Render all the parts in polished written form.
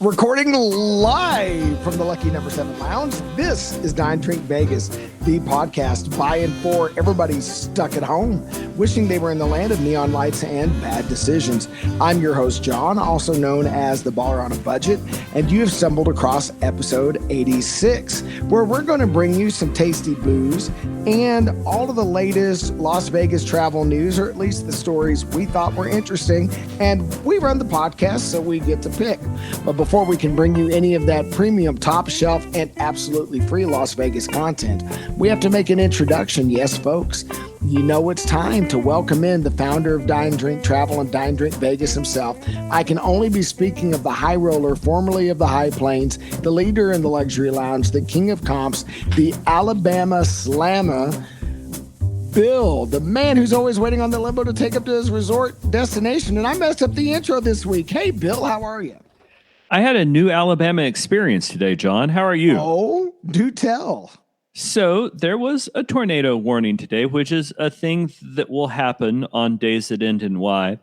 Recording live from the Lucky Number 7 Lounge, this is Dine, Drink Vegas, the podcast by and for everybody stuck at home, wishing they were in the land of neon lights and bad decisions. I'm your host, John, also known as the Baller on a Budget, and you have stumbled across episode 86, where we're going to bring you some tasty booze and all of the latest Las Vegas travel news, or at least the stories we thought were interesting, and we run the podcast, so we get to pick. But before we can bring you any of that premium, top shelf, and absolutely free Las Vegas content, we have to make an introduction. Yes, folks, you know it's time to welcome in the founder of Dine, Drink Travel and Dine, Drink Vegas himself. I can only be speaking of the high roller, formerly of the High Plains, the leader in the luxury lounge, the king of comps, the Alabama Slammer, Bill, the man who's always waiting on the limo to take up to his resort destination. And I messed up the intro this week. Hey, Bill, how are you? I had a new Alabama experience today, John. How are you? Oh, do tell. So there was a tornado warning today, which is a thing that will happen on days that end in Y.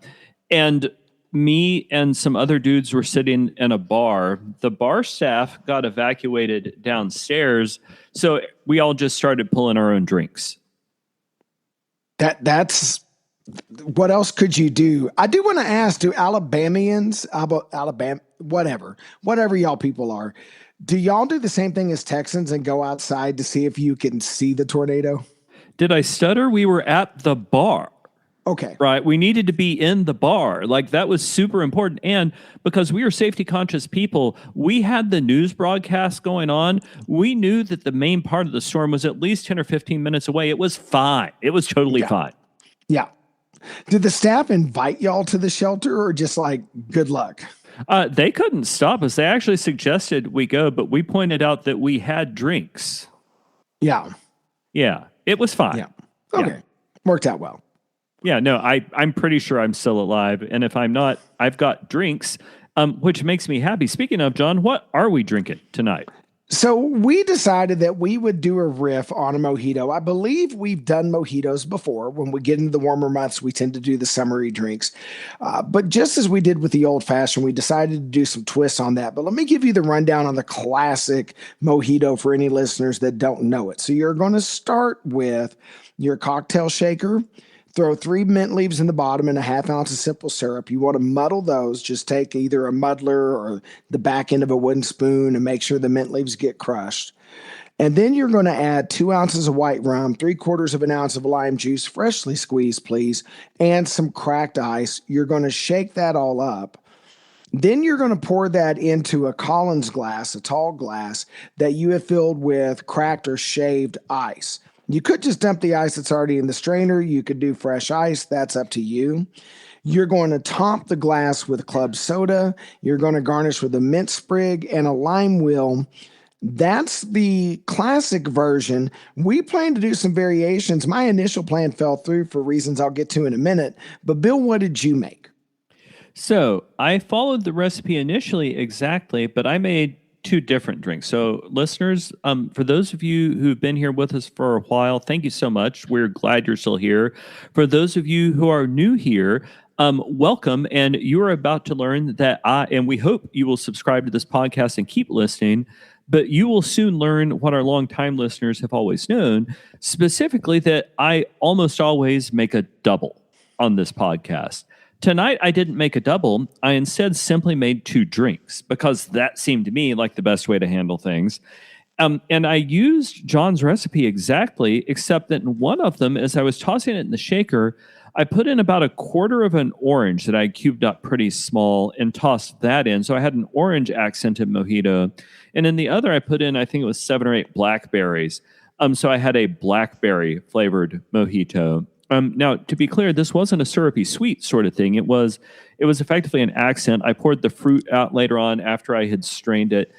And me and some other dudes were sitting in a bar. The bar staff got evacuated downstairs, so we all just started pulling our own drinks. That's what else could you do? I do want to ask, do Alabamians, Alabama, whatever y'all people are, do y'all do the same thing as Texans and go outside to see if you can see the tornado? Did I stutter? We were at the bar. Okay. Right. We needed to be in the bar. Like, that was super important. And because we are safety conscious people, we had the news broadcast going on. We knew that the main part of the storm was at least 10 or 15 minutes away. It was fine. It was totally fine. Yeah. Did the staff invite y'all to the shelter or just like, good luck? They couldn't stop us. They actually suggested we go, but we pointed out that we had drinks. Yeah. Yeah. It was fine. Yeah. Okay. Yeah. Worked out well. Yeah, no, I'm pretty sure I'm still alive. And if I'm not, I've got drinks, which makes me happy. Speaking of, John, what are we drinking tonight? So we decided that we would do a riff on a mojito. I believe we've done mojitos before. When we get into the warmer months, we tend to do the summery drinks. But just as we did with the old fashioned, we decided to do some twists on that. But let me give you the rundown on the classic mojito for any listeners that don't know it. So you're going to start with your cocktail shaker. Throw 3 mint leaves in the bottom and a ½ ounce of simple syrup. You want to muddle those. Just take either a muddler or the back end of a wooden spoon and make sure the mint leaves get crushed. And then you're going to add 2 ounces of white rum, 3/4 of an ounce of lime juice, freshly squeezed, please, and some cracked ice. You're going to shake that all up. Then you're going to pour that into a Collins glass, a tall glass that you have filled with cracked or shaved ice. You could just dump the ice that's already in the strainer. You could do fresh ice. That's up to you. You're going to top the glass with club soda. You're going to garnish with a mint sprig and a lime wheel. That's the classic version. We plan to do some variations. My initial plan fell through for reasons I'll get to in a minute. But Bill, what did you make? So I followed the recipe initially exactly, but I made 2 different drinks. So listeners, for those of you who've been here with us for a while, thank you so much. We're glad you're still here. For those of you who are new here, welcome. And you are about to learn that and we hope you will subscribe to this podcast and keep listening, but you will soon learn what our longtime listeners have always known, specifically that I almost always make a double on this podcast. Tonight, I didn't make a double. I instead simply made 2 drinks because that seemed to me like the best way to handle things. And I used John's recipe exactly, except that in one of them, as I was tossing it in the shaker, I put in about 1/4 of an orange that I cubed up pretty small and tossed that in. So I had an orange accented mojito. And in the other, I put in, I think it was 7 or 8 blackberries. So I had a blackberry flavored mojito. Now, to be clear, this wasn't a syrupy sweet sort of thing. It was effectively an accent. I poured the fruit out later on after I had strained it.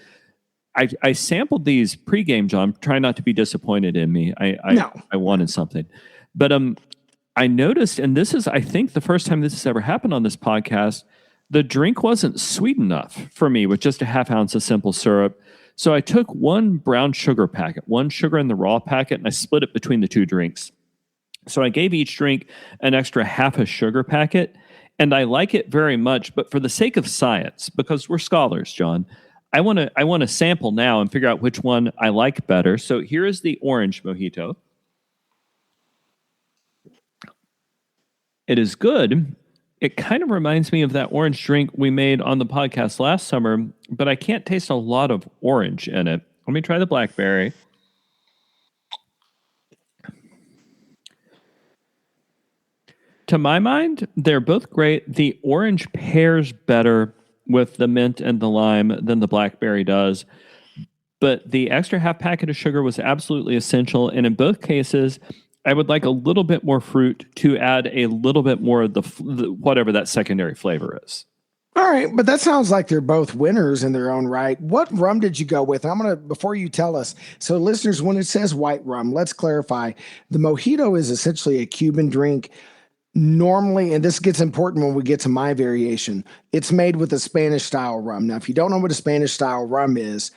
I sampled these pregame, John, trying not to be disappointed in me. I wanted something. But I noticed, and this is, I think, the first time this has ever happened on this podcast, the drink wasn't sweet enough for me with just a ½ ounce of simple syrup. So I took 1 brown sugar packet, 1 sugar in the raw packet, and I split it between the 2 drinks. So I gave each drink an extra ½ a sugar packet, and I like it very much. But for the sake of science, because we're scholars, John, I want to sample now and figure out which one I like better. So here is the orange mojito. It is good. It kind of reminds me of that orange drink we made on the podcast last summer, but I can't taste a lot of orange in it. Let me try the blackberry. To my mind, they're both great. The orange pairs better with the mint and the lime than the blackberry does. But the extra half packet of sugar was absolutely essential. And in both cases, I would like a little bit more fruit to add a little bit more of the whatever that secondary flavor is. All right, but that sounds like they're both winners in their own right. What rum did you go with? I'm going to, before you tell us, so listeners, when it says white rum, let's clarify. The mojito is essentially a Cuban drink. Normally, and this gets important when we get to my variation, it's made with a Spanish style rum. Now, if you don't know what a Spanish style rum is,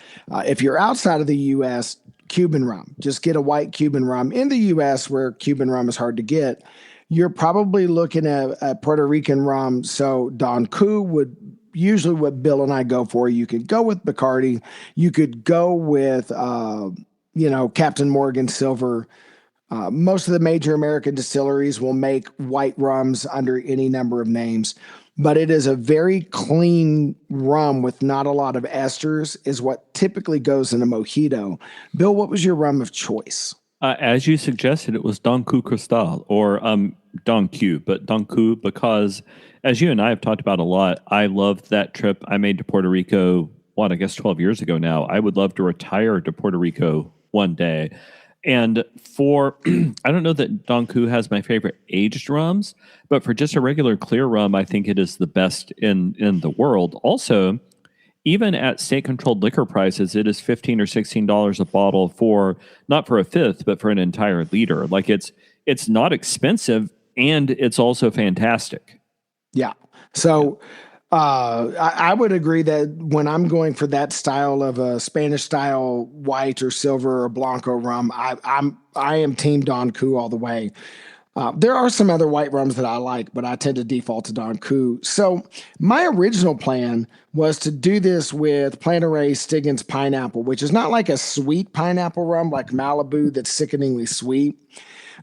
if you're outside of the U.S., Cuban rum, just get a white Cuban rum. In the U.S., where Cuban rum is hard to get, you're probably looking at a Puerto Rican rum. So Don Q would usually what Bill and I go for. You could go with Bacardi. You could go with, Captain Morgan Silver. Most of the major American distilleries will make white rums under any number of names, but it is a very clean rum with not a lot of esters is what typically goes in a mojito. Bill, what was your rum of choice? As you suggested, it was Don Q Cristal or Don Q, but Don Q because, as you and I have talked about a lot, I loved that trip I made to Puerto Rico, I guess 12 years ago now. I would love to retire to Puerto Rico one day. And for, I don't know that Don Q has my favorite aged rums, but for just a regular clear rum, I think it is the best in the world. Also, even at state-controlled liquor prices, it is $15 or $16 a bottle for, not for a fifth, but for an entire liter. Like it's not expensive, and it's also fantastic. Yeah. So I would agree that when I'm going for that style of a Spanish style white or silver or blanco rum, I am team Don Q all the way. There are some other white rums that I like, but I tend to default to Don Q. So my original plan was to do this with Plantaray Stiggins Pineapple, which is not like a sweet pineapple rum like Malibu that's sickeningly sweet.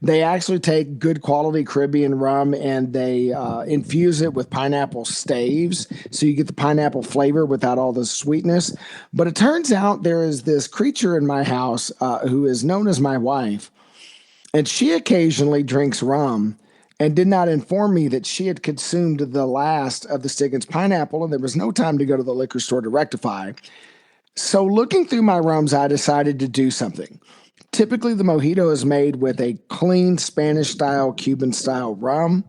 They actually take good quality Caribbean rum and they infuse it with pineapple staves. So you get the pineapple flavor without all the sweetness. But it turns out there is this creature in my house who is known as my wife. And she occasionally drinks rum and did not inform me that she had consumed the last of the Stiggins pineapple, and there was no time to go to the liquor store to rectify. So looking through my rums, I decided to do something. Typically, the mojito is made with a clean Spanish-style, Cuban-style rum.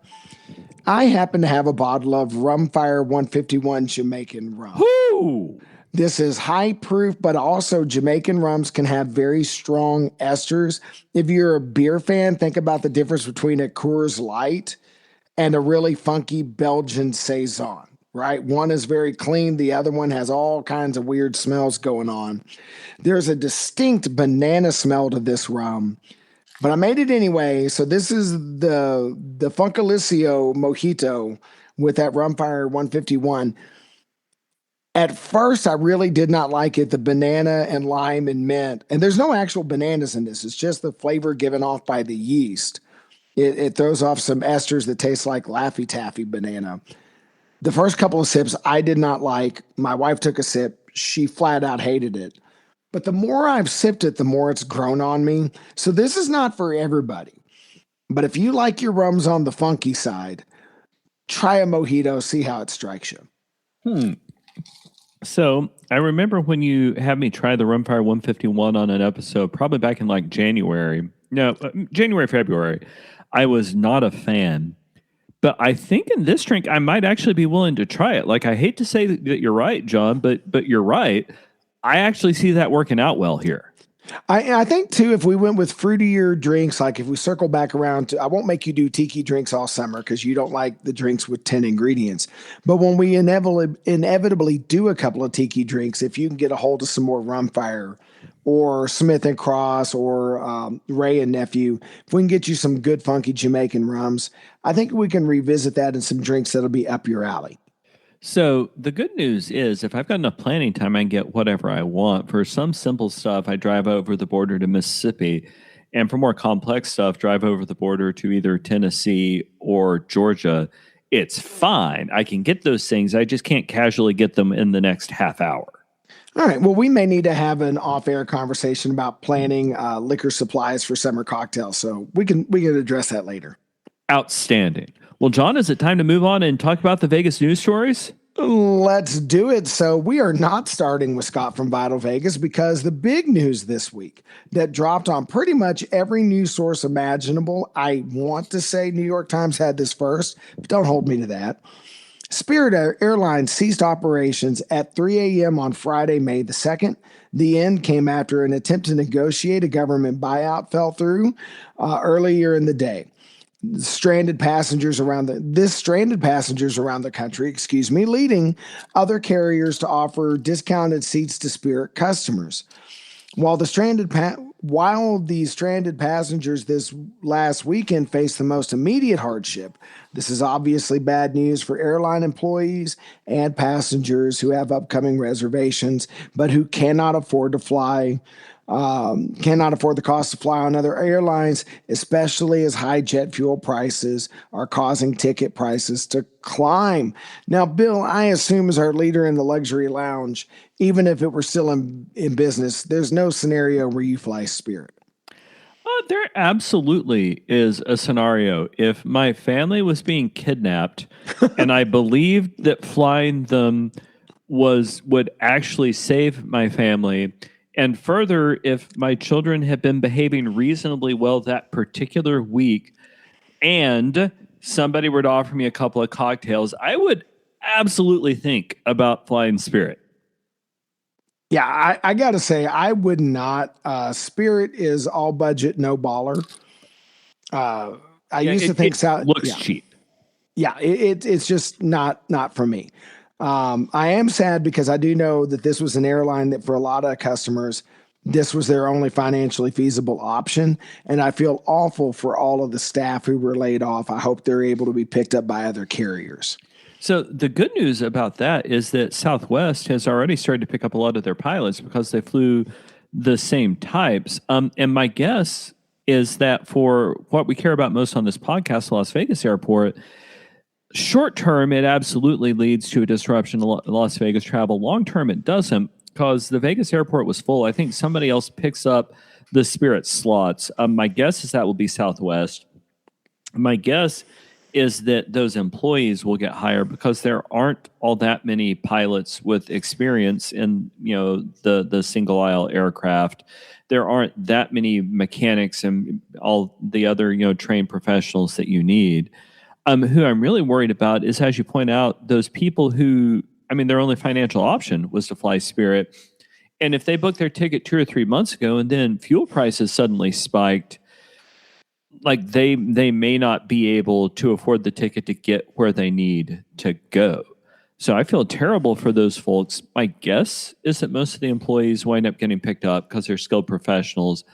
I happen to have a bottle of Rumfire 151 Jamaican rum. Woo! This is high proof, but also Jamaican rums can have very strong esters. If you're a beer fan, think about the difference between a Coors Light and a really funky Belgian Saison, right? One is very clean. The other one has all kinds of weird smells going on. There's a distinct banana smell to this rum, but I made it anyway. So this is the Funkalicio Mojito with that Rumfire 151. At first, I really did not like it, the banana and lime and mint. And there's no actual bananas in this. It's just the flavor given off by the yeast. It throws off some esters that taste like Laffy Taffy banana. The first couple of sips, I did not like. My wife took a sip. She flat out hated it. But the more I've sipped it, the more it's grown on me. So this is not for everybody. But if you like your rums on the funky side, try a mojito, see how it strikes you. So I remember when you had me try the Rumfire 151 on an episode, probably back in like January. No, January, February. I was not a fan. But I think in this drink, I might actually be willing to try it. Like, I hate to say that you're right, John, but you're right. I actually see that working out well here. I think too, if we went with fruitier drinks, like if we circle back around to, I won't make you do tiki drinks all summer because you don't like the drinks with 10 ingredients. But when we inevitably do a couple of tiki drinks, if you can get a hold of some more rum fire or Smith and Cross or Ray and Nephew, if we can get you some good funky Jamaican rums, I think we can revisit that in some drinks that'll be up your alley. So the good news is, if I've got enough planning time, I can get whatever I want. For some simple stuff, I drive over the border to Mississippi, and for more complex stuff, drive over the border to either Tennessee or Georgia. It's fine. I can get those things. I just can't casually get them in the next half hour. All right. Well, we may need to have an off-air conversation about planning liquor supplies for summer cocktails. So we can address that later. Outstanding. Well, John, is it time to move on and talk about the Vegas news stories? Let's do it. So, we are not starting with Scott from Vital Vegas because the big news this week that dropped on pretty much every news source imaginable. I want to say New York Times had this first, but don't hold me to that. Spirit Airlines ceased operations at 3 a.m. on Friday, May the 2nd. The end came after an attempt to negotiate a government buyout fell through earlier in the day. Stranded passengers around the country, leading other carriers to offer discounted seats to Spirit customers. While these stranded passengers this last weekend faced the most immediate hardship, this is obviously bad news for airline employees and passengers who have upcoming reservations, but who cannot afford the cost to fly on other airlines, especially as high jet fuel prices are causing ticket prices to climb. Now, Bill, I assume as our leader in the luxury lounge, even if it were still in business, there's no scenario where you fly Spirit. There absolutely is a scenario. If my family was being kidnapped and I believed that flying them would actually save my family, and further, if my children had been behaving reasonably well that particular week and somebody were to offer me a couple of cocktails, I would absolutely think about flying Spirit. Yeah, I got to say, I would not. Spirit is all budget, no baller. Uh, I Yeah, used to think it so. looks Yeah, cheap. yeah, it's just not for me. I am sad because I do know that this was an airline that for a lot of customers, this was their only financially feasible option. And I feel awful for all of the staff who were laid off. I hope they're able to be picked up by other carriers. So the good news about that is that Southwest has already started to pick up a lot of their pilots because they flew the same types. And my guess is that for what we care about most on this podcast, Las Vegas Airport, short term, it absolutely leads to a disruption in Las Vegas travel. Long term, it doesn't because the Vegas airport was full. I think somebody else picks up the Spirit slots. My guess is that will be Southwest. My guess is that those employees will get hired because there aren't all that many pilots with experience in the single aisle aircraft. There aren't that many mechanics and all the other trained professionals that you need. Who I'm really worried about is, as you point out, those people who, I mean, their only financial option was to fly Spirit. And if they booked their ticket 2 or 3 months ago and then fuel prices suddenly spiked, like they may not be able to afford the ticket to get where they need to go. So I feel terrible for those folks. My guess is that most of the employees wind up getting picked up because they're skilled professionals.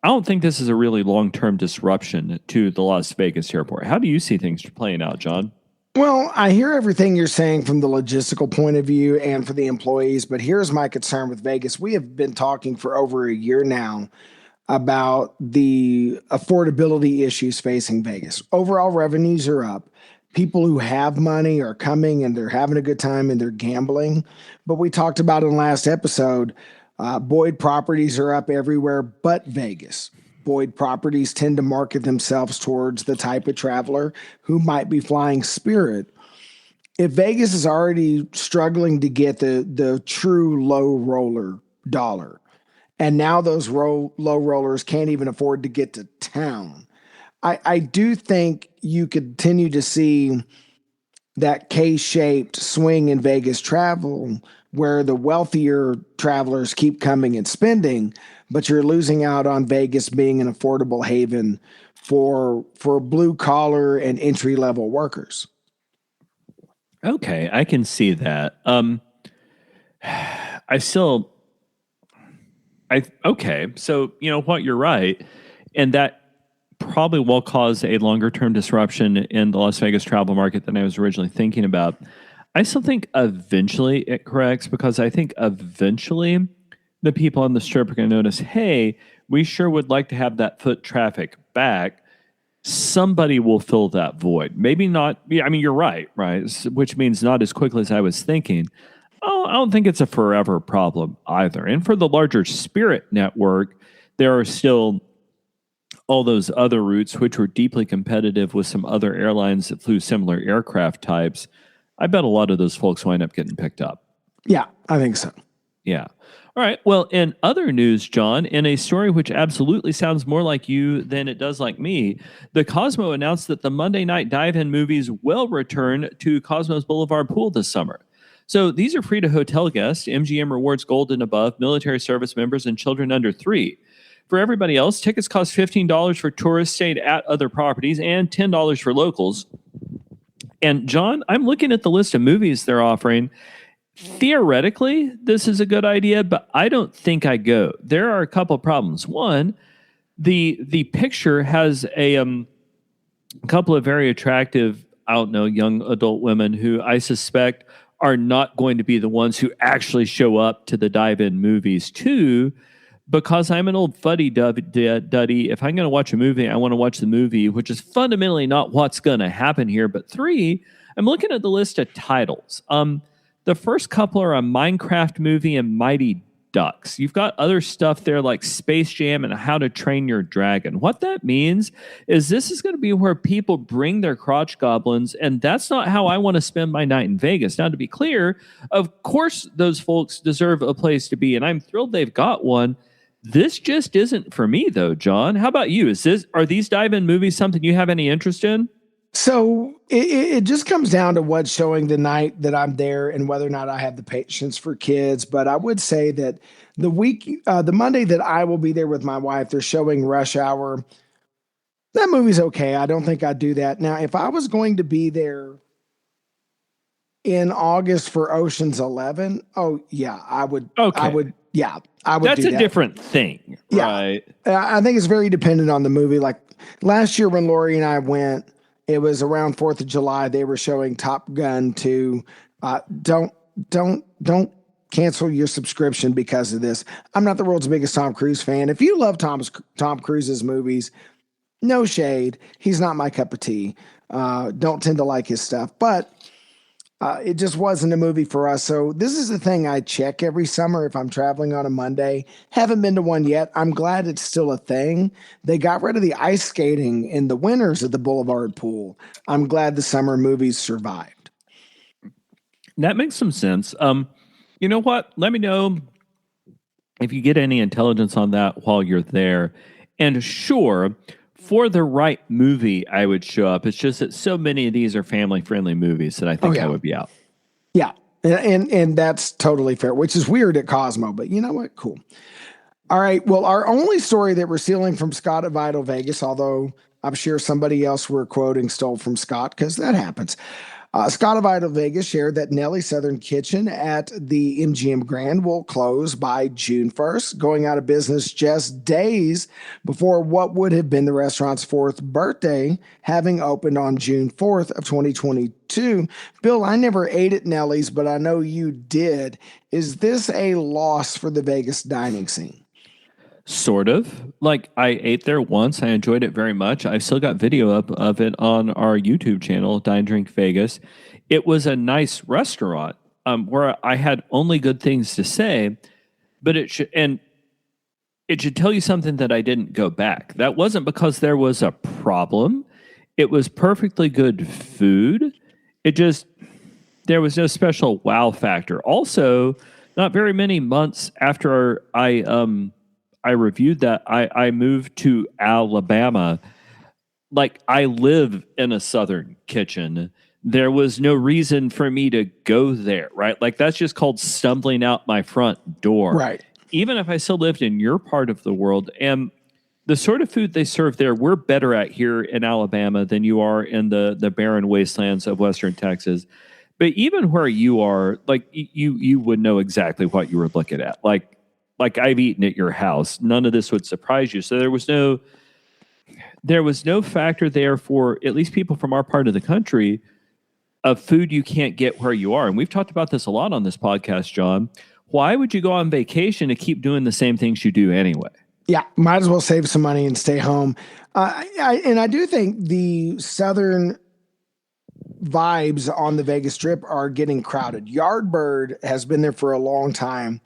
I don't think this is a really long-term disruption to the Las Vegas airport. How do you see things playing out, John? Well, I hear everything you're saying from the logistical point of view and for the employees, but here's my concern with Vegas. We have been talking for over a year now about the affordability issues facing Vegas. Overall revenues are up. People who have money are coming and they're having a good time and they're gambling. But we talked about in the last episode, Boyd properties are up everywhere but Vegas. Boyd properties tend to market themselves towards the type of traveler who might be flying Spirit. If Vegas is already struggling to get the true low roller dollar, and now those low rollers can't even afford to get to town, I do think you continue to see that K-shaped swing in Vegas travel where the wealthier travelers keep coming and spending, but you're losing out on Vegas being an affordable haven for blue collar and entry level workers. Okay, I can see that. I still, okay. So you know what? You're right, and that probably will cause a longer term disruption in the Las Vegas travel market than I was originally thinking about. I still think eventually it corrects because I think eventually the people on the strip are going to notice, hey, we sure would like to have that foot traffic back. Somebody will fill that void. Maybe not. Yeah, I mean, you're right, right? Which means not as quickly as I was thinking. Oh, I don't think it's a forever problem either. And for the larger Spirit network, there are still all those other routes which were deeply competitive with some other airlines that flew similar aircraft types. I bet a lot of those folks wind up getting picked up. Yeah, I think so. Yeah. All right. Well, in other news, John, in a story which absolutely sounds more like you than it does like me, the Cosmo announced that the Monday night dive-in movies will return to Cosmos Boulevard Pool this summer. So these are free to hotel guests, MGM Rewards Gold and above, military service members, and children under 3. For everybody else, tickets cost $15 for tourists stayed at other properties and $10 for locals. And John, I'm looking at the list of movies they're offering. Theoretically, this is a good idea, but I don't think I go. There are a couple of problems. One, the picture has a couple of very attractive, I don't know, young adult women who I suspect are not going to be the ones who actually show up to the dive-in movies. Two, because I'm an old fuddy-duddy, if I'm going to watch a movie, I want to watch the movie, which is fundamentally not what's going to happen here. But three, I'm looking at the list of titles. The first couple are a Minecraft movie and Mighty Ducks. You've got other stuff there like Space Jam and How to Train Your Dragon. What that means is this is going to be where people bring their crotch goblins, and that's not how I want to spend my night in Vegas. Now, to be clear, of course those folks deserve a place to be, and I'm thrilled they've got one. This just isn't for me, though, John. How about you? Are these dive-in movies something you have any interest in? So it just comes down to what's showing the night that I'm there and whether or not I have the patience for kids. But I would say that the Monday that I will be there with my wife, they're showing Rush Hour. That movie's okay. I don't think I'd do that. Now, if I was going to be there in August for Ocean's 11, oh yeah, I would. Okay. I would. That's do a that. different thing, right? I think it's very dependent on the movie. Like last year when Lori and I went, it was around 4th of July. They were showing Top Gun 2. Don't cancel your subscription because of this. I'm not the world's biggest Tom Cruise fan. If you love Tom Cruise's movies, no shade. He's not my cup of tea. Don't tend to like his stuff, but it just wasn't a movie for us. So this is the thing I check every summer if I'm traveling on a Monday. Haven't been to one yet. I'm glad it's still a thing. They got rid of the ice skating in the winters at the Boulevard Pool. I'm glad the summer movies survived. That makes some sense. You know what? Let me know if you get any intelligence on that while you're there. And sure, for the right movie, I would show up. It's just that so many of these are family-friendly movies that I think I would be out. Yeah, and that's totally fair, which is weird at Cosmo, but you know what? Cool. All right. Well, our only story that we're stealing from Scott at Vital Vegas, although I'm sure somebody else we're quoting stole from Scott because that happens. Scott of Vital Vegas shared that Nelly's Southern Kitchen at the MGM Grand will close by June 1st, going out of business just days before what would have been the restaurant's 4th birthday, having opened on June 4th of 2022. Bill, I never ate at Nelly's, but I know you did. Is this a loss for the Vegas dining scene? Sort of. Like I ate there once. I enjoyed it very much. I've still got video up of it on our YouTube channel, Dine Drink Vegas. It was a nice restaurant where I had only good things to say, but it should tell you something that I didn't go back. That wasn't because there was a problem. It was perfectly good food. There was no special wow factor. Also, not very many months after I reviewed that, I moved to Alabama. Like I live in a Southern kitchen. there was no reason for me to go there, right? Like that's just called stumbling out my front door. Right. Even if I still lived in your part of the world, and the sort of food they serve there, we're better at here in Alabama than you are in the barren wastelands of Western Texas. But even where you are, like you would know exactly what you were looking at. Like I've eaten at your house. None of this would surprise you. So there was no factor there for at least people from our part of the country of food you can't get where you are. And we've talked about this a lot on this podcast, John. Why would you go on vacation to keep doing the same things you do anyway? Yeah, might as well save some money and stay home. I do think the southern vibes on the Vegas Strip are getting crowded. Yardbird has been there for a long time.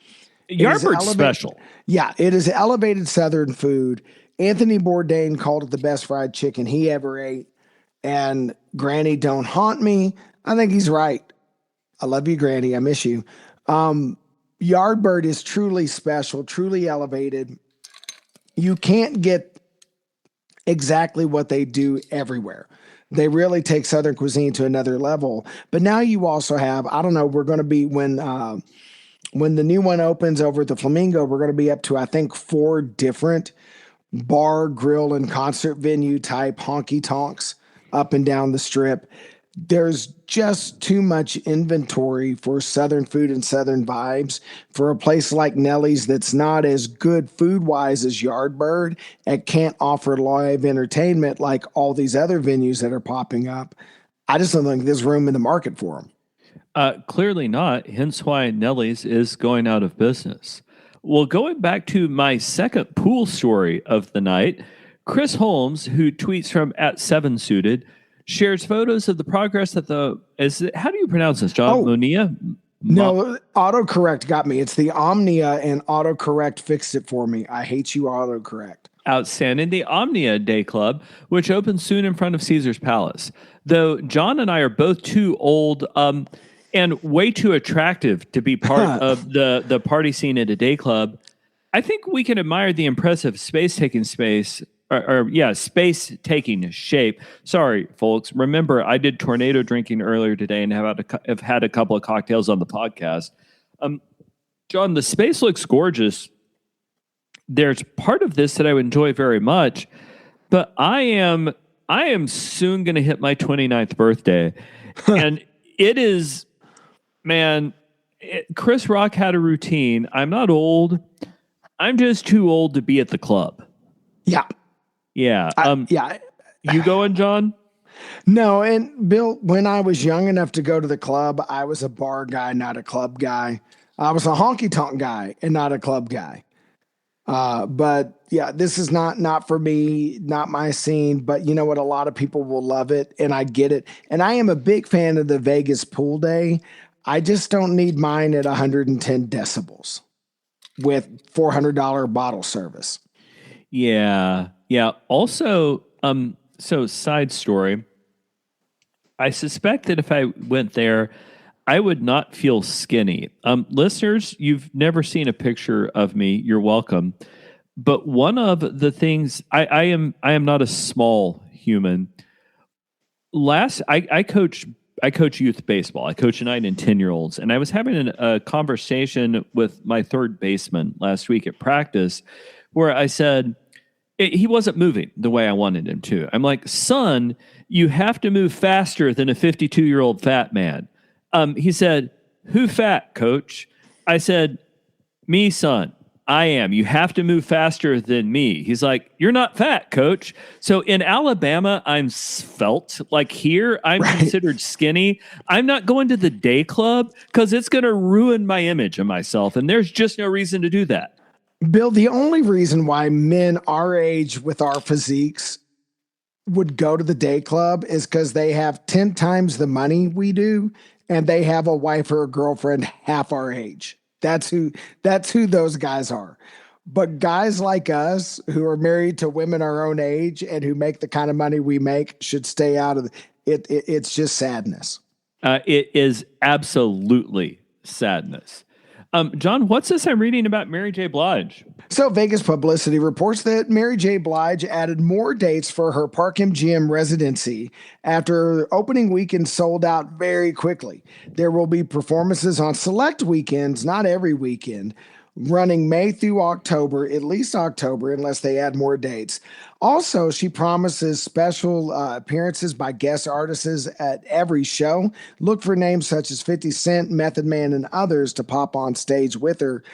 Yardbird's special. Yeah, it is elevated southern food. Anthony Bourdain called it the best fried chicken he ever ate. And Granny, don't haunt me. I think he's right. I love you, Granny. I miss you. Yardbird is truly special, truly elevated. You can't get exactly what they do everywhere. They really take Southern cuisine to another level. But now you also have, I don't know, we're going to be, when the new one opens over at the Flamingo, we're going to be up to, I think, 4 different bar, grill, and concert venue type honky tonks up and down the Strip. There's just too much inventory for Southern food and Southern vibes for a place like Nellie's that's not as good food-wise as Yardbird and can't offer live entertainment like all these other venues that are popping up. I just don't think there's room in the market for them. Clearly not, hence why Nellie's is going out of business. Well, going back to my second pool story of the night, Chris Holmes, who tweets from @7suited, shares photos of the progress at how do you pronounce this, John? Monia? No, autocorrect got me. It's the Omnia, and autocorrect fixed it for me. I hate you, autocorrect. Outstanding. The Omnia Day Club, which opens soon in front of Caesar's Palace. Though John and I are both too old and way too attractive to be part of the party scene at a day club, I think we can admire the impressive space taking shape. Sorry, folks. Remember, I did tornado drinking earlier today and have had a couple of cocktails on the podcast. John, the space looks gorgeous. There's part of this that I would enjoy very much, but I am soon going to hit my 29th birthday, and it is, man. Chris Rock had a routine. I'm not old. I'm just too old to be at the club. Yeah. Yeah. Yeah. You going, John? No. And Bill, when I was young enough to go to the club, I was a bar guy, not a club guy. I was a honky tonk guy and not a club guy. But yeah, this is not for me, not my scene, but you know what? A lot of people will love it and I get it. And I am a big fan of the Vegas pool day. I just don't need mine at 110 decibels with $400 bottle service. Yeah. Yeah. Also, so side story, I suspect that if I went there, I would not feel skinny. Listeners, you've never seen a picture of me. You're welcome. But one of the things I am not a small human. I coach youth baseball. I coach 9 and 10-year-olds, and I was having a conversation with my third baseman last week at practice, where I said he wasn't moving the way I wanted him to. I'm like, son, you have to move faster than a 52-year-old fat man. He said, who fat, coach? I said, me, son. I am. You have to move faster than me. He's like, you're not fat, coach. So in Alabama, I'm svelte. Like here, I'm considered skinny. I'm not going to the day club because it's going to ruin my image of myself. And there's just no reason to do that. Bill, the only reason why men our age with our physiques would go to the day club is because they have 10 times the money we do, and they have a wife or a girlfriend half our age. That's who those guys are. But guys like us who are married to women our own age and who make the kind of money we make should stay out of it. It's just sadness. It is absolutely sadness. John, what's this I'm reading about Mary J. Blige? So, Vegas Publicity reports that Mary J. Blige added more dates for her Park MGM residency after opening weekend sold out very quickly. There will be performances on select weekends, not every weekend, running May through October, at least October, unless they add more dates. Also, she promises special appearances by guest artists at every show. Look for names such as 50 Cent, Method Man, and others to pop on stage with her.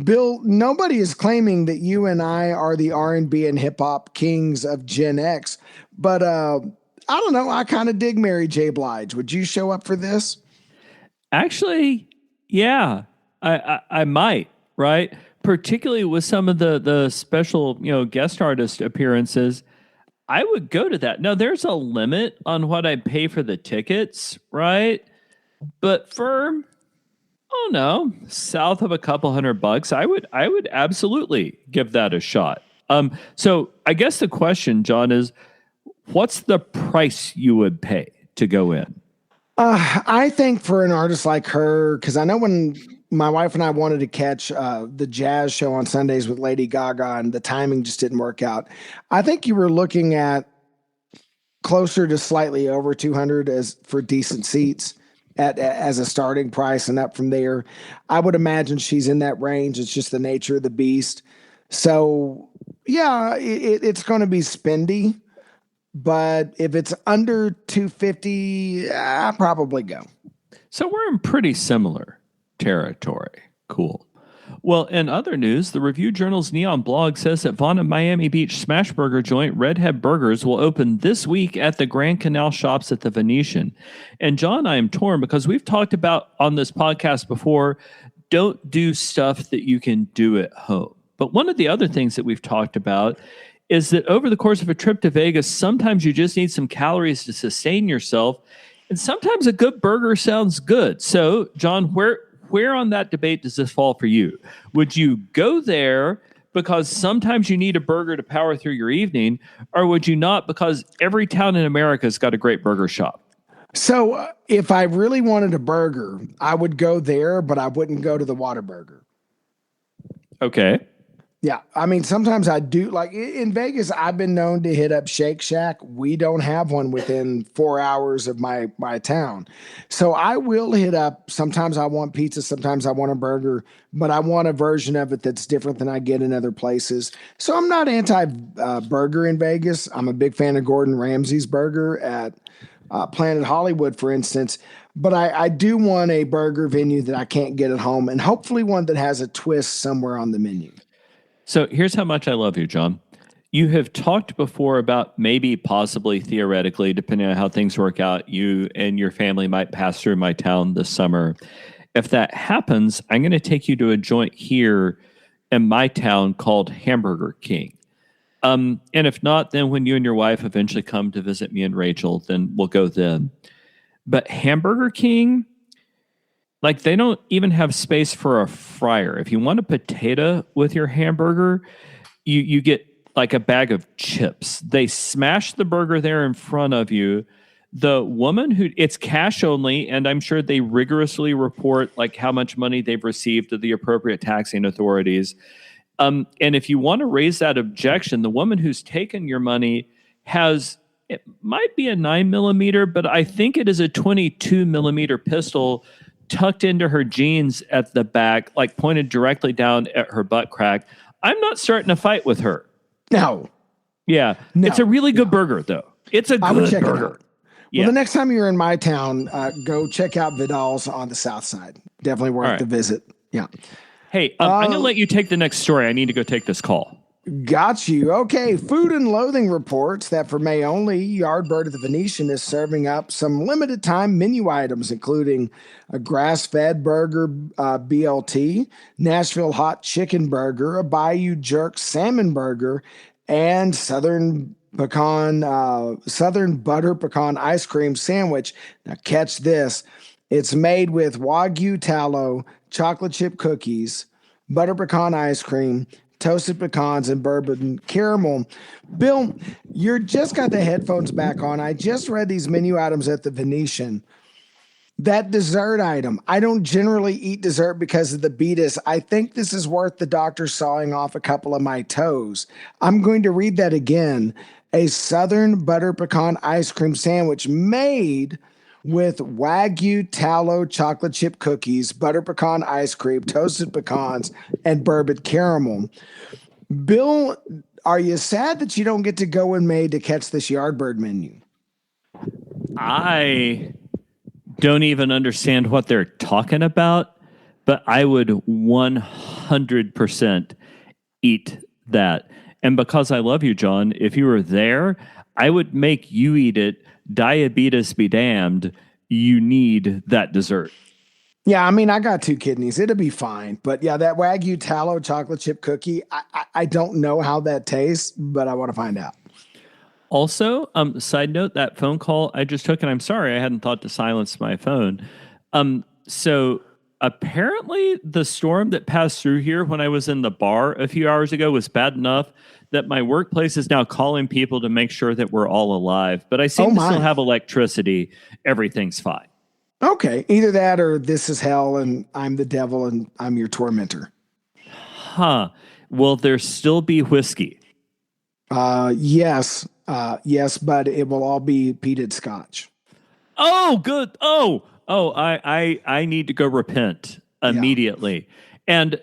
Bill, nobody is claiming that you and I are the R&B and hip hop kings of Gen X, but I don't know. I kind of dig Mary J. Blige. Would you show up for this? Actually, yeah, I might, right? Particularly with some of the special, guest artist appearances, I would go to that. Now, there's a limit on what I pay for the tickets, right? But for, oh no, south of a couple $100, I would absolutely give that a shot. So I guess the question, John, is what's the price you would pay to go in? I think for an artist like her, because I know when my wife and I wanted to catch the jazz show on Sundays with Lady Gaga and the timing just didn't work out. I think you were looking at closer to slightly over 200 as for decent seats as a starting price and up from there. I would imagine she's in that range. It's just the nature of the beast. So yeah, it's going to be spendy, but if it's under 250, I probably go. So we're in pretty similar territory. Cool. Well, in other news, the Review Journal's Neon blog says that Vaughn and Miami Beach smash burger joint Redhead Burgers will open this week at the Grand Canal Shops at the Venetian. And John, I am torn because we've talked about on this podcast before, don't do stuff that you can do at home. But one of the other things that we've talked about is that over the course of a trip to Vegas, sometimes you just need some calories to sustain yourself. And sometimes a good burger sounds good. So, John, where on that debate does this fall for you? Would you go there because sometimes you need a burger to power through your evening, or would you not because every town in America has got a great burger shop? So if I really wanted a burger, I would go there, but I wouldn't go to the Whataburger. Okay. Yeah, I mean, sometimes I do. Like in Vegas, I've been known to hit up Shake Shack. We don't have one within 4 hours of my town. So I will hit up. Sometimes I want pizza, sometimes I want a burger, but I want a version of it that's different than I get in other places. So I'm not anti burger in Vegas. I'm a big fan of Gordon Ramsay's burger at Planet Hollywood, for instance. But I do want a burger venue that I can't get at home, and hopefully one that has a twist somewhere on the menu. So here's how much I love you, John. You have talked before about maybe, possibly, theoretically, depending on how things work out, you and your family might pass through my town this summer. If that happens, I'm going to take you to a joint here in my town called Hamburger King. And if not, then when you and your wife eventually come to visit me and Rachel, then we'll go then. But Hamburger King, like they don't even have space for a fryer. If you want a potato with your hamburger, you get like a bag of chips. They smash the burger there in front of you. The woman it's cash only, and I'm sure they rigorously report like how much money they've received to the appropriate taxing authorities. And if you want to raise that objection, the woman who's taken your money it might be a 9mm, but I think it is a 22mm pistol tucked into her jeans at the back, like pointed directly down at her butt crack. I'm not starting a fight with her. No. Yeah. No. It's a really good burger, though. It's a good burger. Well, the next time you're in my town, go check out Vidal's on the south side. Definitely worth the visit. Yeah. Hey, I'm going to let you take the next story. I need to go take this call. Got you. Okay. Food and Loathing reports that for May only, Yardbird at the Venetian is serving up some limited time menu items, including a grass-fed burger BLT, Nashville hot chicken burger, a Bayou jerk salmon burger, and Southern butter pecan ice cream sandwich. Now catch this. It's made with Wagyu tallow, chocolate chip cookies, butter pecan ice cream, toasted pecans, and bourbon caramel. Bill, you're just got the headphones back on. I just read these menu items at the Venetian. That dessert item. I don't generally eat dessert because of the beatus. I think this is worth the doctor sawing off a couple of my toes. I'm going to read that again. A Southern butter pecan ice cream sandwich made with Wagyu tallow chocolate chip cookies, butter pecan ice cream, toasted pecans, and bourbon caramel. Bill, are you sad that you don't get to go in May to catch this Yardbird menu? I don't even understand what they're talking about, but I would 100% eat that. And because I love you, John, if you were there, I would make you eat it. Diabetes be damned. You need that dessert. Yeah, I mean, I got two kidneys. It'll be fine. But yeah, that Wagyu tallow chocolate chip cookie, I don't know how that tastes, but I want to find out. Also, side note, that phone call I just took, and I'm sorry I hadn't thought to silence my phone. So apparently the storm that passed through here when I was in the bar a few hours ago was bad enough that my workplace is now calling people to make sure that we're all alive. But I Oh seem to still my. have electricity. Everything's fine. Okay, either that or this is hell and I'm the devil and I'm your tormentor. Huh. Will there still be whiskey? Yes, but it will all be peated scotch. Oh, good. I need to go repent Yeah. immediately. And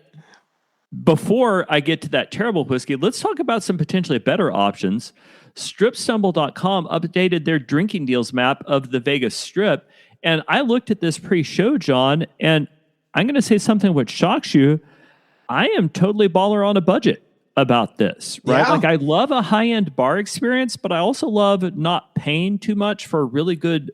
before I get to that terrible whiskey, let's talk about some potentially better options. StripStumble.com updated their drinking deals map of the Vegas Strip. And I looked at this pre show, John, and I'm going to say something which shocks you. I am totally baller on a budget about this, right? Yeah. Like, I love a high end bar experience, but I also love not paying too much for really good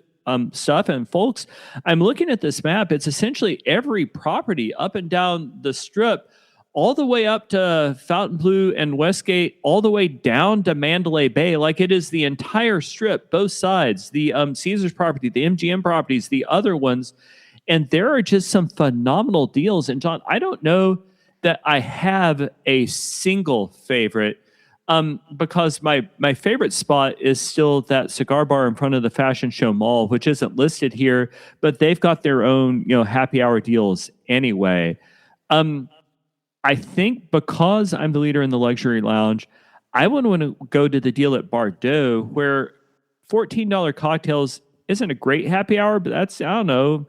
stuff. And folks, I'm looking at this map. It's essentially every property up and down the strip, all the way up to Fontainebleau and Westgate, all the way down to Mandalay Bay. Like, it is the entire strip, both sides, the Caesars property, the MGM properties, the other ones. And there are just some phenomenal deals. And John, I don't know that I have a single favorite, because my favorite spot is still that cigar bar in front of the Fashion Show Mall, which isn't listed here, but they've got their own happy hour deals anyway. I think because I'm the leader in the luxury lounge, I would want to go to the deal at Bardot, where $14 cocktails isn't a great happy hour, but that's, I don't know,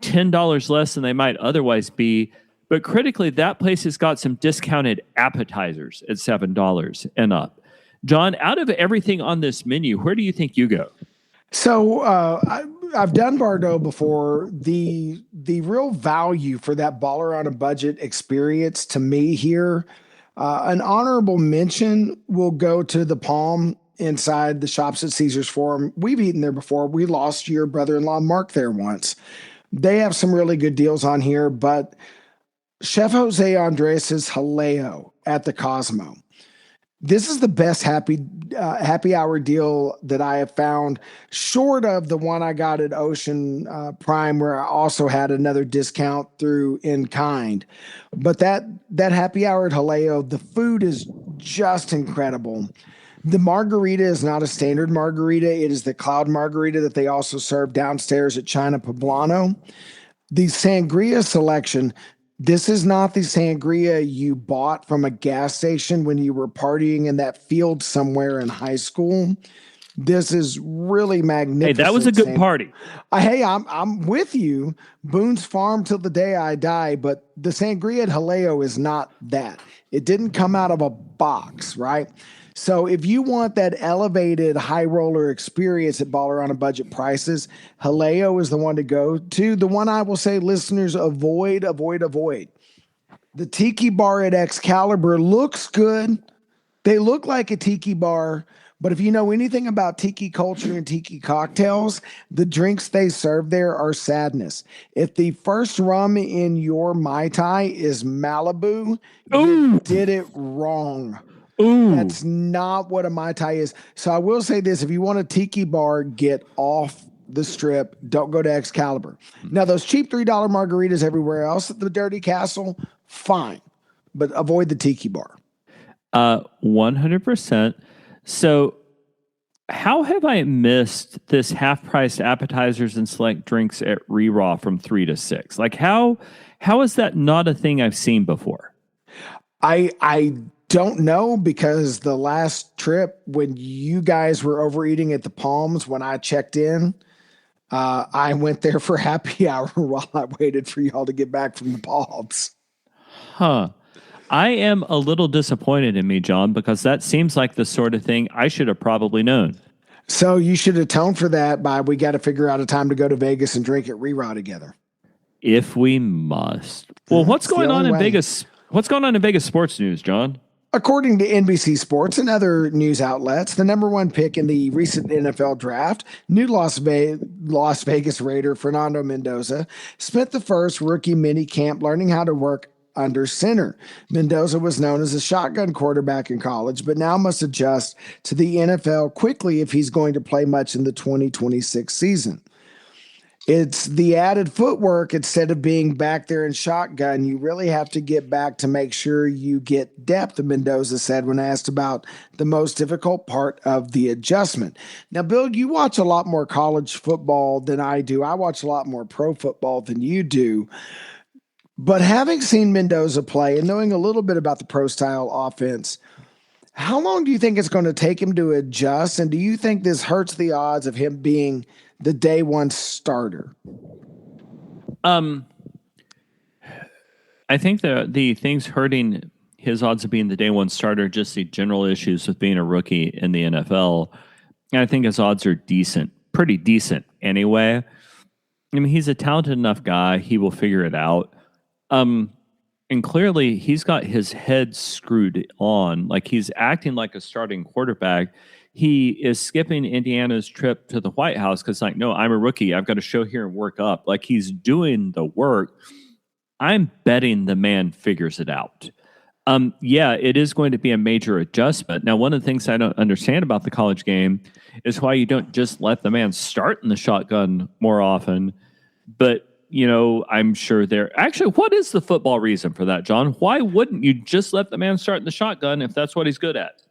$10 less than they might otherwise be. But critically, that place has got some discounted appetizers at $7 and up. John, out of everything on this menu, where do you think you go? So I've done Bardot before. The real value for that baller on a budget experience to me here, an honorable mention will go to the Palm inside the Shops at Caesar's Forum. We've eaten there before. We lost your brother-in-law Mark there once. They have some really good deals on here, but Chef Jose Andres' Haleo at the Cosmo. This is the best happy hour deal that I have found, short of the one I got at Ocean Prime, where I also had another discount through in kind. But that happy hour at Haleo, the food is just incredible. The margarita is not a standard margarita; it is the cloud margarita that they also serve downstairs at China Poblano. The sangria selection. This is not the sangria you bought from a gas station when you were partying in that field somewhere in high school. This is really Hey, that was a magnificent. good party. Hey, I'm with you. Boone's Farm till the day I die, but the sangria at Haleo is not that. It didn't come out of a box, right? So if you want that elevated high roller experience at Baller on a Budget prices, Haleo is the one to go to. The one I will say listeners avoid. The Tiki Bar at Excalibur looks good. They look like a tiki bar, but if you know anything about tiki culture and tiki cocktails, the drinks they serve there are sadness. If the first rum in your Mai Tai is Malibu, you Ooh, did it wrong. ooh. That's not what a Mai Tai is. So I will say this, if you want a tiki bar, get off the strip. Don't go to Excalibur. Now, those cheap $3 margaritas everywhere else at the Dirty Castle, fine. But avoid the tiki bar. 100%. So How have I missed this half-priced appetizers and select drinks at Raw from 3 to 6? Like how is that not a thing I've seen before? I don't know because the last trip when you guys were overeating at the Palms when I checked in, I went there for happy hour while I waited for y'all to get back from the Palms. Huh. I am a little disappointed in me, John, because that seems like the sort of thing I should have probably known. So you should atone for that by we got to figure out a time to go to Vegas and drink at Reraw together. If we must. Well, what's It's the going on only in way. Vegas? What's going on in Vegas sports news, John? According to NBC Sports and other news outlets, the number one pick in the recent NFL draft, new Las Vegas Raider Fernando Mendoza, spent the first rookie mini camp learning how to work under center. Mendoza was known as a shotgun quarterback in college, but now must adjust to the NFL quickly if he's going to play much in the 2026 season. It's the added footwork instead of being back there in shotgun. You really have to get back to make sure you get depth, Mendoza said when asked about the most difficult part of the adjustment. Now, Bill, you watch a lot more college football than I do. I watch a lot more pro football than you do. But having seen Mendoza play and knowing a little bit about the pro style offense, how long do you think it's going to take him to adjust? And do you think this hurts the odds of him being the day one starter? I think the things hurting his odds of being the day one starter, just the general issues with being a rookie in the NFL. And I think his odds are decent, pretty decent anyway. I mean, he's a talented enough guy. He will figure it out. And clearly he's got his head screwed on. Like he's acting like a starting quarterback. He is skipping Indiana's trip to the White House because, like, no, I'm a rookie. I've got to show here and work up. Like he's doing the work. I'm betting the man figures it out. Yeah, it is going to be a major adjustment. Now, one of the things I don't understand about the college game is why you don't just let the man start in the shotgun more often. But, you know, I'm sure actually, what is the football reason for that, John? Why wouldn't you just let the man start in the shotgun if that's what he's good at?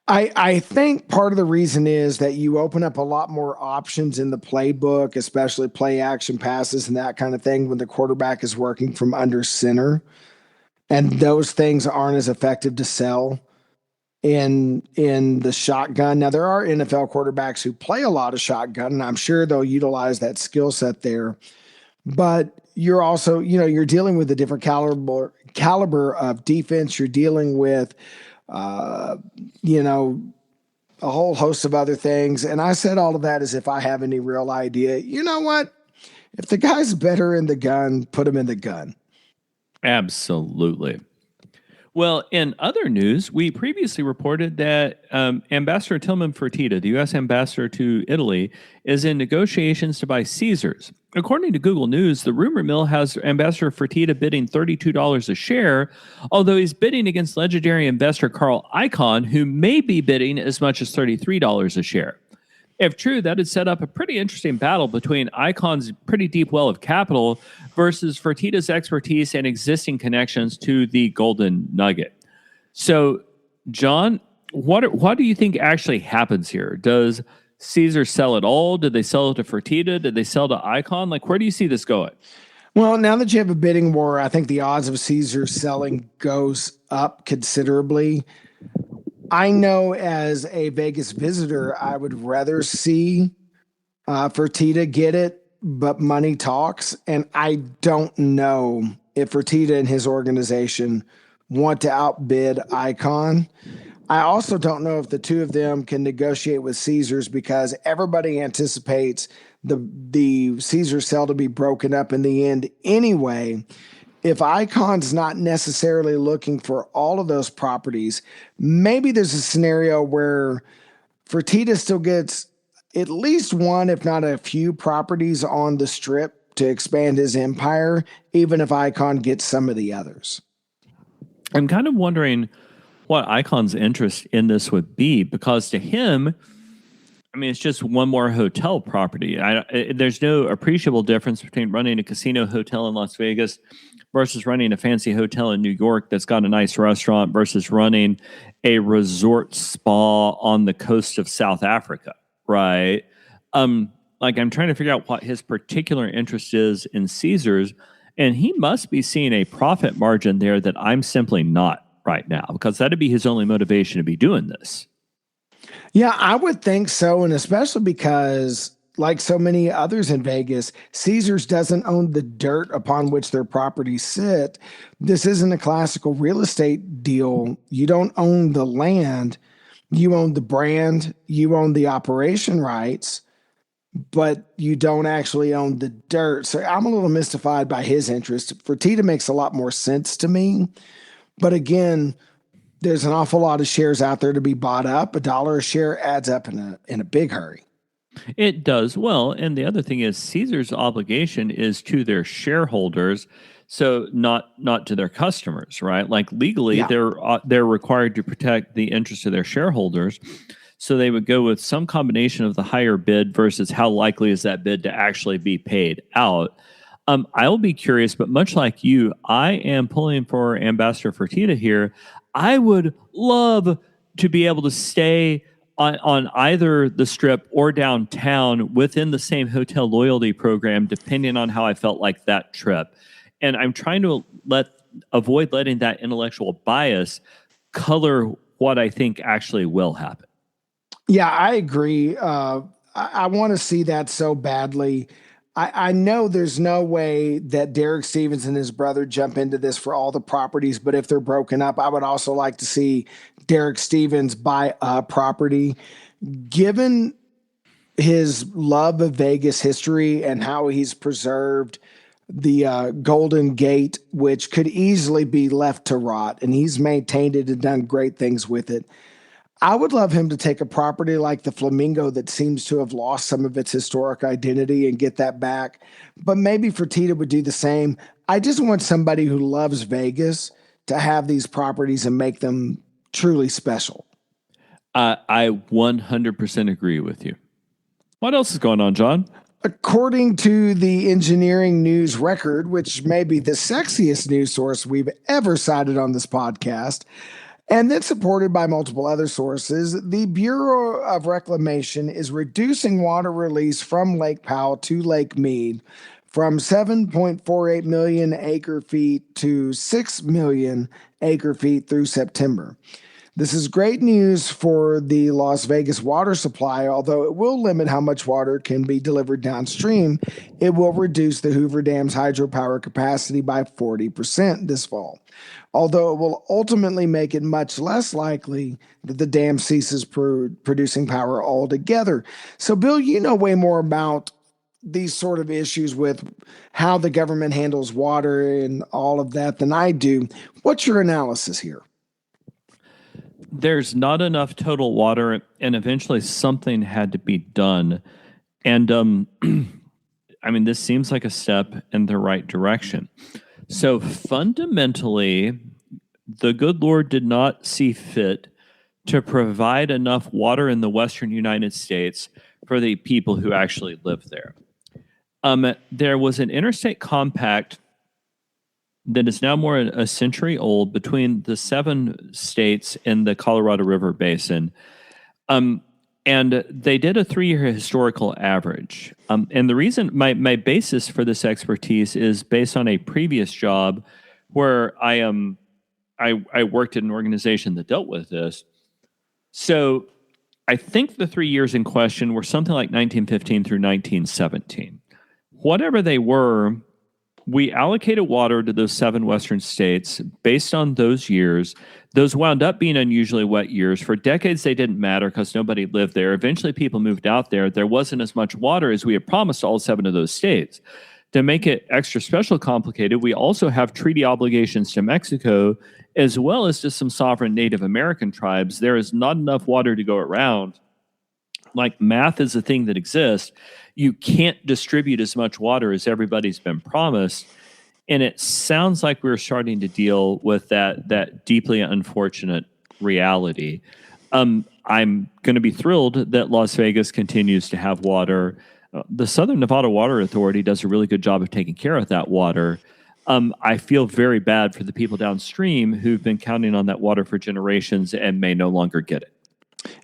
I think part of the reason is that you open up a lot more options in the playbook, especially play action passes and that kind of thing when the quarterback is working from under center. And those things aren't as effective to sell in the shotgun. Now, there are NFL quarterbacks who play a lot of shotgun, and I'm sure they'll utilize that skill set there. But you're also, you know, you're dealing with a different caliber of defense. You're dealing with you know, a whole host of other things. And I said all of that as if I have any real idea. You know what? If the guy's better in the gun, put him in the gun. Absolutely. Well, in other news, we previously reported that Ambassador Tillman Fertitta, the U.S. ambassador to Italy, is in negotiations to buy Caesars. According to Google News, the rumor mill has Ambassador Fertitta bidding $32 a share, although he's bidding against legendary investor Carl Icahn, who may be bidding as much as $33 a share. If true, that would set up a pretty interesting battle between Icahn's pretty deep well of capital versus Fertitta's expertise and existing connections to the Golden Nugget. So, John, what do you think actually happens here? Does Caesar sell it all? Did they sell it to Fertitta? Did they sell to Icahn? Like, where do you see this going? Well, now that you have a bidding war, I think the odds of Caesar selling goes up considerably. I know as a Vegas visitor, I would rather see Fertitta get it, but money talks. And I don't know if Fertitta and his organization want to outbid Icahn. I also don't know if the two of them can negotiate with Caesars because everybody anticipates the Caesar sale to be broken up in the end anyway. If Icahn's not necessarily looking for all of those properties, maybe there's a scenario where Fertitta still gets at least one, if not a few properties on the strip to expand his empire, even if Icahn gets some of the others. I'm kind of wondering what Icahn's interest in this would be, because to him, I mean, it's just one more hotel property. There's no appreciable difference between running a casino hotel in Las Vegas versus running a fancy hotel in New York that's got a nice restaurant versus running a resort spa on the coast of South Africa, right? Like I'm trying to figure out what his particular interest is in Caesars, and he must be seeing a profit margin there that I'm simply not right now, because that'd be his only motivation to be doing this. Yeah, I would think so. And especially because, like so many others in Vegas, Caesars doesn't own the dirt upon which their properties sit. This isn't a classical real estate deal. You don't own the land, you own the brand, you own the operation rights, but you don't actually own the dirt. So I'm a little mystified by his interest. Fertitta makes a lot more sense to me. But again, there's an awful lot of shares out there to be bought up. $1 a share adds up in a big hurry. It does well, and the other thing is Caesar's obligation is to their shareholders, so not to their customers, right? Like legally, Yeah. they're required to protect the interest of their shareholders. So they would go with some combination of the higher bid versus how likely is that bid to actually be paid out. I'll be curious, but much like you, I am pulling for Ambassador Fertitta here. I would love to be able to stay on either the strip or downtown within the same hotel loyalty program, depending on how I felt like that trip. And I'm trying to avoid letting that intellectual bias color what I think actually will happen. Yeah, I agree. I want to see that so badly. I know there's no way that Derek Stevens and his brother jump into this for all the properties, but if they're broken up, I would also like to see Derek Stevens buy a property. Given his love of Vegas history and how he's preserved the Golden Gate, which could easily be left to rot, and he's maintained it and done great things with it. I would love him to take a property like the Flamingo that seems to have lost some of its historic identity and get that back. But maybe Fertitta would do the same. I just want somebody who loves Vegas to have these properties and make them truly special. I 100% agree with you. What else is going on, John? According to the Engineering News Record, which may be the sexiest news source we've ever cited on this podcast, and then supported by multiple other sources, the Bureau of Reclamation is reducing water release from Lake Powell to Lake Mead from 7.48 million acre feet to 6 million acre feet through September. This is great news for the Las Vegas water supply. Although it will limit how much water can be delivered downstream, it will reduce the Hoover Dam's hydropower capacity by 40% this fall. Although it will ultimately make it much less likely that the dam ceases producing power altogether. So, Bill, you know way more about these sort of issues with how the government handles water and all of that than I do. What's your analysis here? There's not enough total water, and eventually something had to be done. And I mean, this seems like a step in the right direction. So fundamentally, the good Lord did not see fit to provide enough water in the Western United States for the people who actually live there. There was an interstate compact that is now more a century old between the 7 states in the Colorado River Basin. And they did a 3-year historical average. And the reason my basis for this expertise is based on a previous job where I worked at an organization that dealt with this. So I think the 3 years in question were something like 1915 through 1917. Whatever they were, we allocated water to those 7 western states based on those years. Those wound up being unusually wet years. For decades, they didn't matter because nobody lived there. Eventually, people moved out there. There wasn't as much water as we had promised all 7 of those states. To make it extra special complicated, we also have treaty obligations to Mexico, as well as to some sovereign Native American tribes. There is not enough water to go around. Like math is a thing that exists. You can't distribute as much water as everybody's been promised. And it sounds like we're starting to deal with that deeply unfortunate reality. I'm going to be thrilled that Las Vegas continues to have water. The Southern Nevada Water Authority does a really good job of taking care of that water. I feel very bad for the people downstream who've been counting on that water for generations and may no longer get it.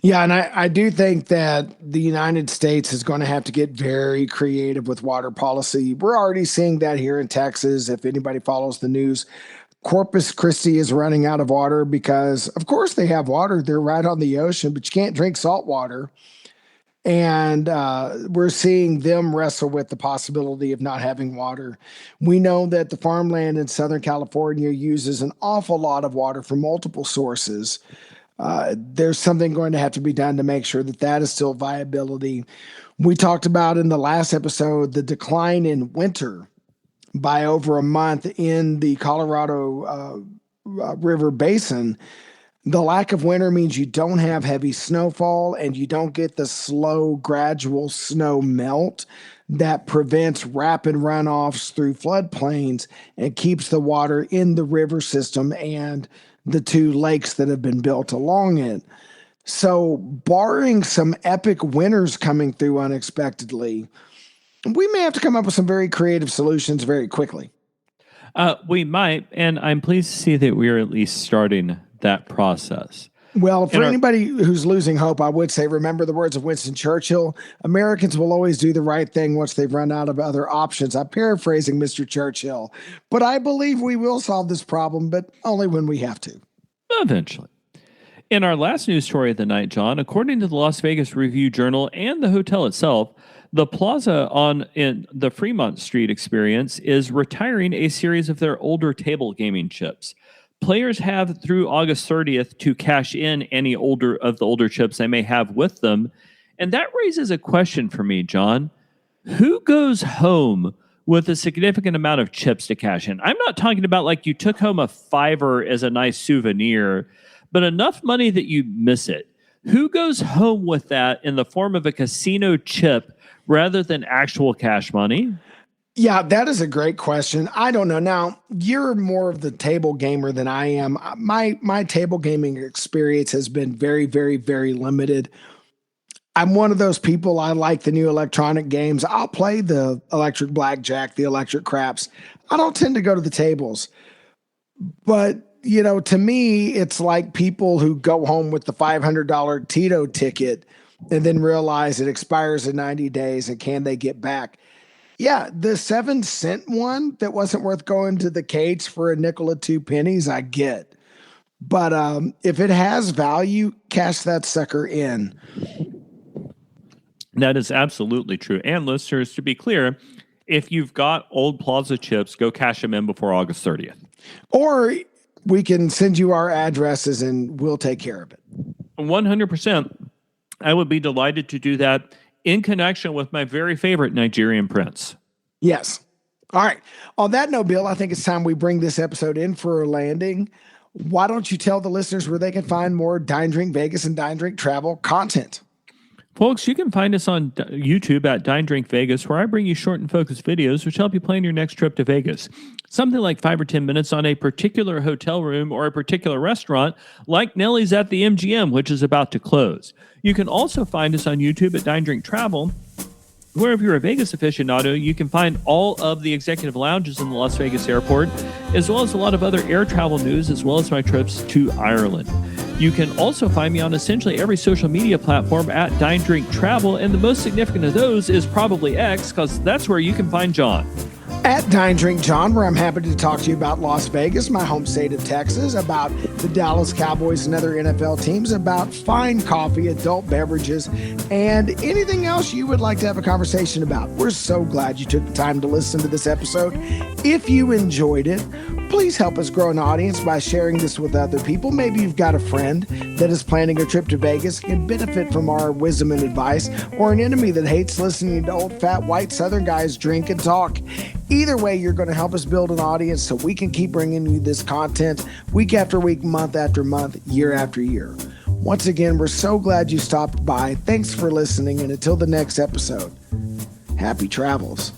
Yeah, and I do think that the United States is going to have to get very creative with water policy. We're already seeing that here in Texas. If anybody follows the news, Corpus Christi is running out of water because, of course, they have water. They're right on the ocean, but you can't drink salt water. And we're seeing them wrestle with the possibility of not having water. We know that the farmland in Southern California uses an awful lot of water from multiple sources. There's something going to have to be done to make sure that that is still viability. We talked about in the last episode the decline in winter by over a month in the Colorado River Basin. The lack of winter means you don't have heavy snowfall and you don't get the slow, gradual snow melt that prevents rapid runoffs through floodplains and keeps the water in the river system and the two lakes that have been built along it. So, barring some epic winters coming through unexpectedly, we may have to come up with some very creative solutions very quickly. We might, and I'm pleased to see that we are at least starting that process. Well, for anybody who's losing hope, I would say remember the words of Winston Churchill. Americans will always do the right thing once they've run out of other options. I'm paraphrasing Mr. Churchill, but I believe we will solve this problem, but only when we have to. Eventually. In our last news story of the night, John, according to the Las Vegas Review-Journal and the hotel itself, the plaza in the Fremont Street Experience is retiring a series of their older table gaming chips. Players have through August 30th to cash in any older chips they may have with them. And that raises a question for me, John. Who goes home with a significant amount of chips to cash in? I'm not talking about like you took home a $5 as a nice souvenir, but enough money that you miss it. Who goes home with that in the form of a casino chip rather than actual cash money? Yeah, that is a great question. I don't know. Now, you're more of the table gamer than I am. My table gaming experience has been very, very, very limited. I'm one of those people. I like the new electronic games. I'll play the electric blackjack, the electric craps. I don't tend to go to the tables. But, to me, it's like people who go home with the $500 Tito ticket and then realize it expires in 90 days and can they get back? Yeah, the 7-cent one that wasn't worth going to the cage for a nickel or 2 pennies, I get. But if it has value, cash that sucker in. That is absolutely true. And listeners, to be clear, if you've got old Plaza chips, go cash them in before August 30th. Or we can send you our addresses and we'll take care of it. 100%. I would be delighted to do that in connection with my very favorite Nigerian prince. Yes. All right. On that note, Bill, I think it's time we bring this episode in for a landing. Why don't you tell the listeners where they can find more Dine Drink Vegas and Dine Drink Travel content? Folks, you can find us on YouTube at Dine Drink Vegas, where I bring you short and focused videos which help you plan your next trip to Vegas. Something like 5 or 10 minutes on a particular hotel room or a particular restaurant, like Nellie's at the MGM, which is about to close. You can also find us on YouTube at Dine Drink Travel, where if you're a Vegas aficionado, you can find all of the executive lounges in the Las Vegas airport, as well as a lot of other air travel news, as well as my trips to Ireland. You can also find me on essentially every social media platform at Dine Drink Travel, and the most significant of those is probably X, because that's where you can find John. At Dine Drink John, where I'm happy to talk to you about Las Vegas, my home state of Texas, about the Dallas Cowboys and other NFL teams, about fine coffee, adult beverages, and anything else you would like to have a conversation about. We're so glad you took the time to listen to this episode. If you enjoyed it, please help us grow an audience by sharing this with other people. Maybe you've got a friend that is planning a trip to Vegas and can benefit from our wisdom and advice, or an enemy that hates listening to old fat white Southern guys drink and talk. Either way, you're going to help us build an audience so we can keep bringing you this content week after week, month after month, year after year. Once again, we're so glad you stopped by. Thanks for listening, and until the next episode, happy travels.